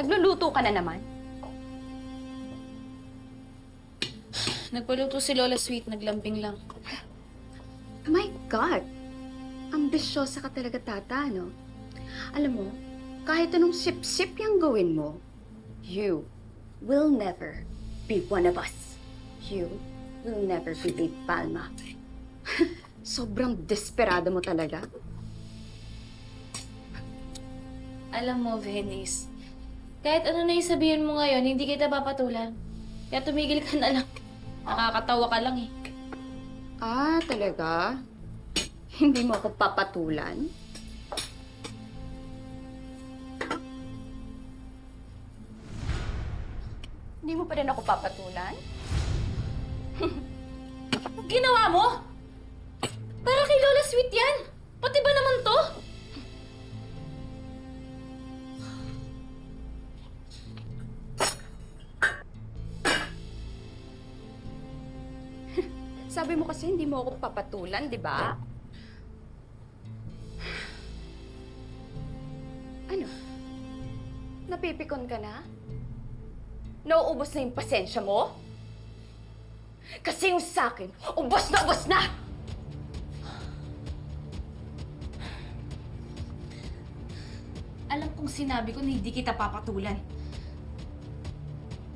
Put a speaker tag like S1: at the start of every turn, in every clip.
S1: Nagluluto ka na naman?
S2: Nagpaluto si Lola Sweet, naglambing lang.
S1: My God! Ambisyosa ka talaga, tata, no? Alam mo, kahit anong sip-sip yung gawin mo, you will never be one of us. You will never be Big Palma. Sobrang desperado mo talaga.
S2: Alam mo, Venice, kahit ano na yung sabihin mo ngayon, hindi kita papatulan. Kaya tumigil ka na lang. Nakakatawa ka lang eh.
S1: Ah, talaga? Hindi mo ako papatulan? Hindi mo pa rin ako papatulan?
S2: Ginawa mo? Para kay Lola Sweet yan. Pati ba naman to?
S1: Sabi mo kasi hindi mo ako papatulan, di ba? Ano? Napipikon ka na? Nauubos na yung pasensya mo? Kasi yung sa'kin, ubos na ubos na!
S2: Alam kong sinabi ko na hindi kita papatulan.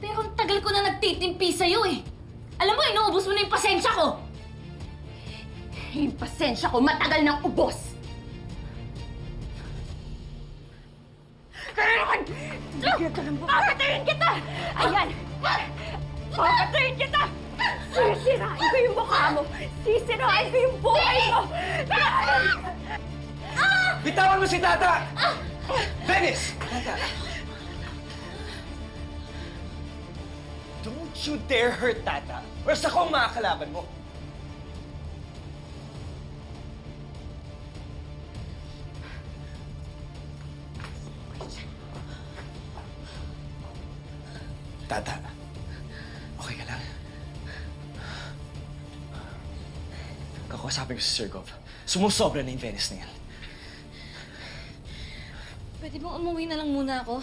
S2: Pero ang tagal ko na nagtitimpi sa'yo eh. Alam mo, inuubos mo na yung pasensya ko!
S1: Yung pasensya ko matagal nang ubos! Kaya naman! Papatayin kita! Ayan! Papatayin kita! Sisirain ko yung mukha mo! Sisirain ko yung buhay mo!
S3: Bitawan mo si Tata! Venice! Tata! Don't you dare hurt Tata, or sa ako ang makakalaban mo. Tata, okay ka lang? Kakausapin ko si Sir Gov. Sumusobra na yung Venice na yan.
S2: Pwede bang umuwi na lang muna ako?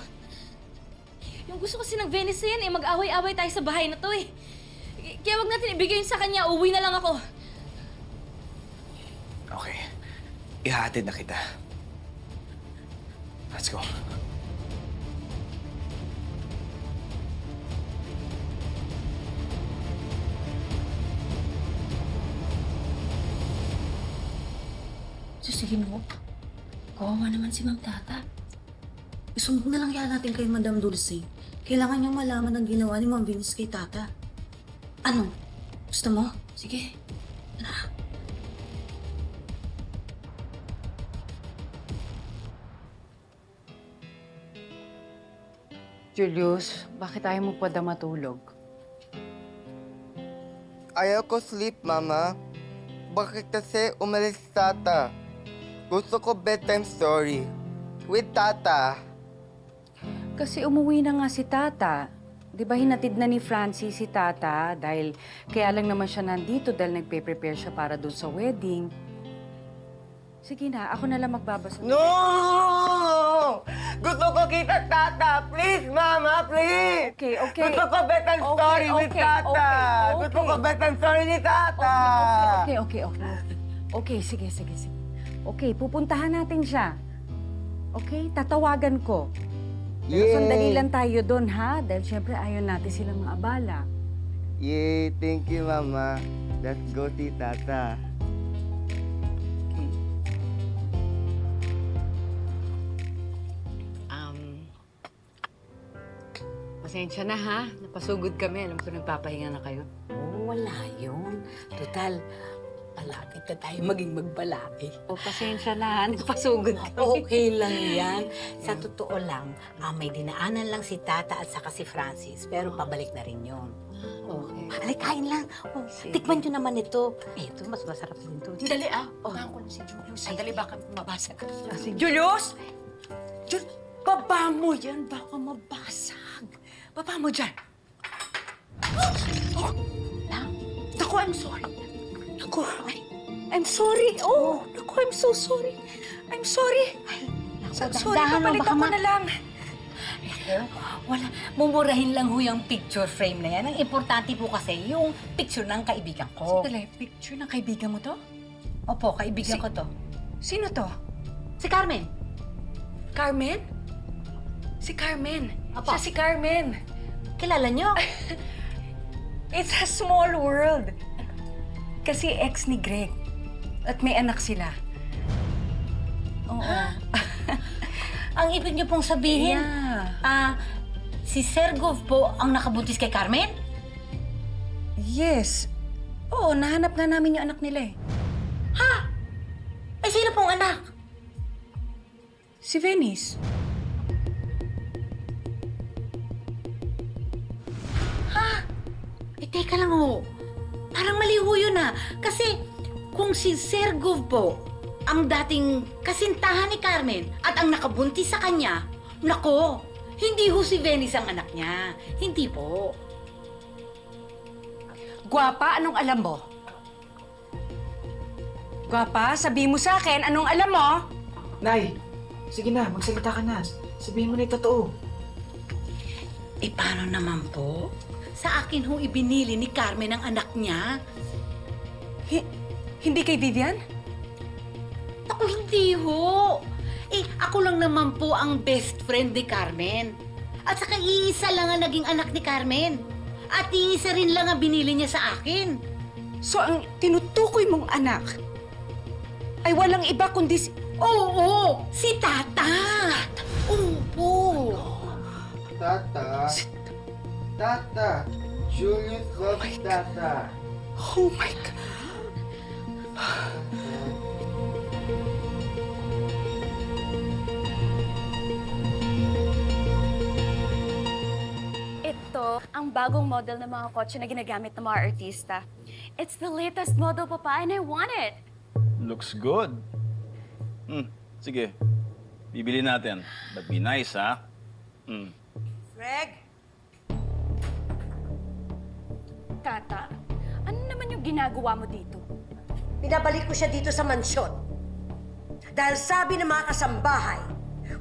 S2: Yung gusto kasi ng Venice na yan eh, mag-away-away tayo sa bahay na to eh. Kaya wag natin ibigay yun sa kanya, uwi na lang ako.
S3: Okay. Ihahatid na kita. Let's go.
S4: Sige mo, kawawa naman si Ma'am Tata. Isumbong na lang yan natin kay Madam Dulce. Kailangan niyang malaman ang ginawa ni Ma'am Venus kay Tata. Ano? Gusto mo? Sige. Tara.
S5: Julius, bakit ayaw mo pa daw matulog?
S6: Ayaw ko sleep, Mama. Bakit kasi umalis si Tata? Gusto ko bedtime story. With Tata.
S5: Kasi umuwi na nga si Tata. Di ba hinatid na ni Francie si Tata dahil kaya lang naman siya nandito dahil nagpe-prepare siya para doon sa wedding. Sige na, ako na lang magbabasa.
S6: No! Gusto ko kita Tata! Please, Mama! Please!
S5: Okay, okay.
S6: Gusto ko bedtime story with Tata! Gusto ko bedtime story ni Tata!
S5: Okay. Okay, sige. Okay, pupuntahan natin siya. Okay, tatawagan ko. Pero
S6: Yay!
S5: sandali lang tayo doon, ha? Dahil syempre ayaw natin silang maabala.
S6: Yay! Thank you, Mama. Let's go see Tata.
S5: Okay. Pasensya na, ha? Napasugod kami. Alam ko nagpapahinga na kayo.
S4: Oh, wala yun. Total, malapit na tayo maging magbalaki.
S5: O, pasensya na, ha? Napasugod kami.
S4: Okay lang yan. Sa totoo lang, may dinaanan lang si Tata at saka si Francis. Pero pabalik na rin yun.
S5: Okay.
S4: Alay, kain lang. Oh, tikman nyo naman ito. Ito, mas masarap din ito.
S7: Dali unahan ko na si Julius. Sandali, baka mabasag.
S5: Julius!
S7: Baba mo yan, baka mabasag. Baba mo dyan. Naku, I'm sorry. Naku, I'm sorry. Oh, naku, I'm so sorry. I'm sorry.
S4: Naku,
S7: Sorry,
S4: dahan-dahan,
S7: kapalitan
S4: baka
S7: ko
S4: ma-
S7: na lang.
S8: Wala, mumurahin lang ho yung picture frame na yan. Ang importante po kasi yung picture ng kaibigan ko.
S5: Sandali, picture ng kaibigan mo to?
S8: Opo, kaibigan ko to.
S5: Sino to?
S8: Si Carmen.
S5: Carmen? Si Carmen.
S8: Apo.
S5: Siya si Carmen.
S8: Kilala niyo?
S5: It's a small world. Kasi ex ni Greg. At may anak sila. Oo.
S8: Ang ibig niyo pong sabihin,
S5: Yeah.
S8: si Sergov po ang nakabuntis kay Carmen?
S5: Yes. Oo, nahanap nga namin yung anak nila eh.
S8: Eh, sino pong anak?
S5: Si Venice.
S8: Eh, teka lang ho. Parang mali ho yun Kasi kung si Sergov po ang dating kasintahan ni Carmen at ang nakabuntis sa kanya, nako, hindi ho si Venice ang anak niya. Hindi po.
S5: Gwapa, anong alam mo? Gwapa, sabihin mo sa akin, anong alam mo?
S3: Nay, sige na, magsalita ka na. Sabihin mo na yung totoo.
S8: Eh, paano naman po? Sa akin ho ibinili ni Carmen ang anak niya.
S5: Hindi kay Vivian?
S8: Ako hindi ho. Eh, ako lang naman po ang best friend ni Carmen. At saka iisa lang ang naging anak ni Carmen. At iisa rin lang ang binili niya sa akin.
S5: So ang tinutukoy mong anak ay walang iba kundi si...
S8: Oo, si Tata. Opo.
S6: Tata. Tata. Julius loves Tata.
S5: Oh my God.
S1: Ito ang bagong model ng mga kotse na ginagamit ng mga artista. It's the latest model, Papa, and I want it.
S9: Looks good. Sige. Bibili natin. But be nice, ha?
S7: Greg?
S1: Tata, ano naman yung ginagawa mo dito?
S7: Pinabalik ko siya dito sa mansyon. Dahil sabi ng mga kasambahay,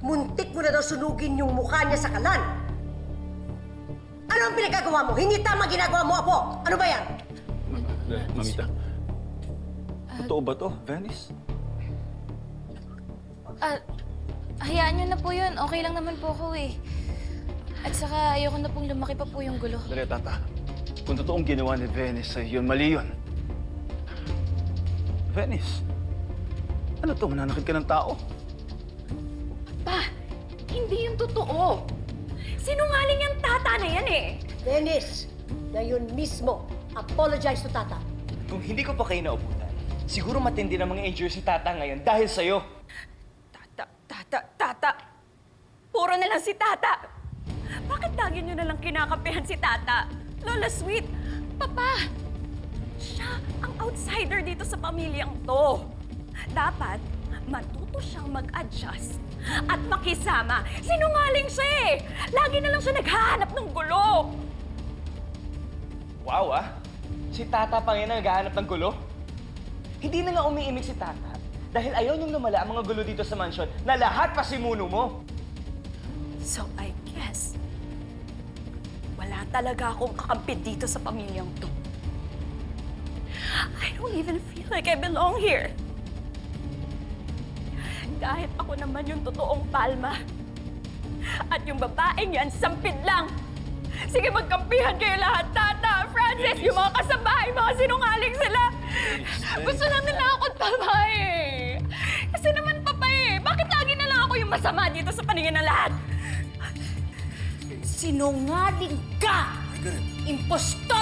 S7: muntik mo na daw sunugin yung mukha niya sa kalan. Ano ang pinagagawa mo? Hindi tama ginagawa mo, Apo. Ano ba yan?
S9: Mamita. Totoo ba to, Venice?
S2: Hayaan niyo na po yun. Okay lang naman po ako eh. At saka ayoko na pong lumaki pa po yung gulo.
S9: Dali, Tata. Kung totoong ginawa ni Venice sa'yo yun, mali yun. Venice, ano to? Mananakit ka ng tao?
S1: Pa, hindi yung totoo. Sinungaling yung tata na yan eh.
S7: Dennis, ngayon mismo, apologize to Tata.
S3: Kung hindi ko pa kayo nauputan, siguro matindi na mga injuries si Tata ngayon dahil sa'yo.
S1: Tata. Puro na lang si Tata. Bakit lagi niyo na lang kinakapihan si Tata? Lola Sweet, Papa, siya ang outsider dito sa pamilyang to. Dapat matuto siyang mag-adjust at makisama. Sinungaling siya eh. Lagi na lang siya naghahanap ng gulo.
S3: Wow, Si Tata pa ngayon ang naghahanap ng gulo? Hindi na nga umiimik si Tata dahil ayaw niyong lumala ang mga gulo dito sa mansyon na lahat pa simuno mo.
S1: So I guess, wala talaga akong kakampi dito sa pamilyang to. I don't even feel like I belong here. Kahit ako naman yung totoong Palma. At yung babaeng yan, sampid lang. Sige, magkampihan kayo lahat. Tata, Francis, yung mga kasambahay, mga sinungaling sila. Gusto lang nila akong tama eh. Kasi naman, Papa eh, bakit lagi na lang ako yung masama dito sa paningin ng lahat?
S8: Sinungaling ka! Impostor!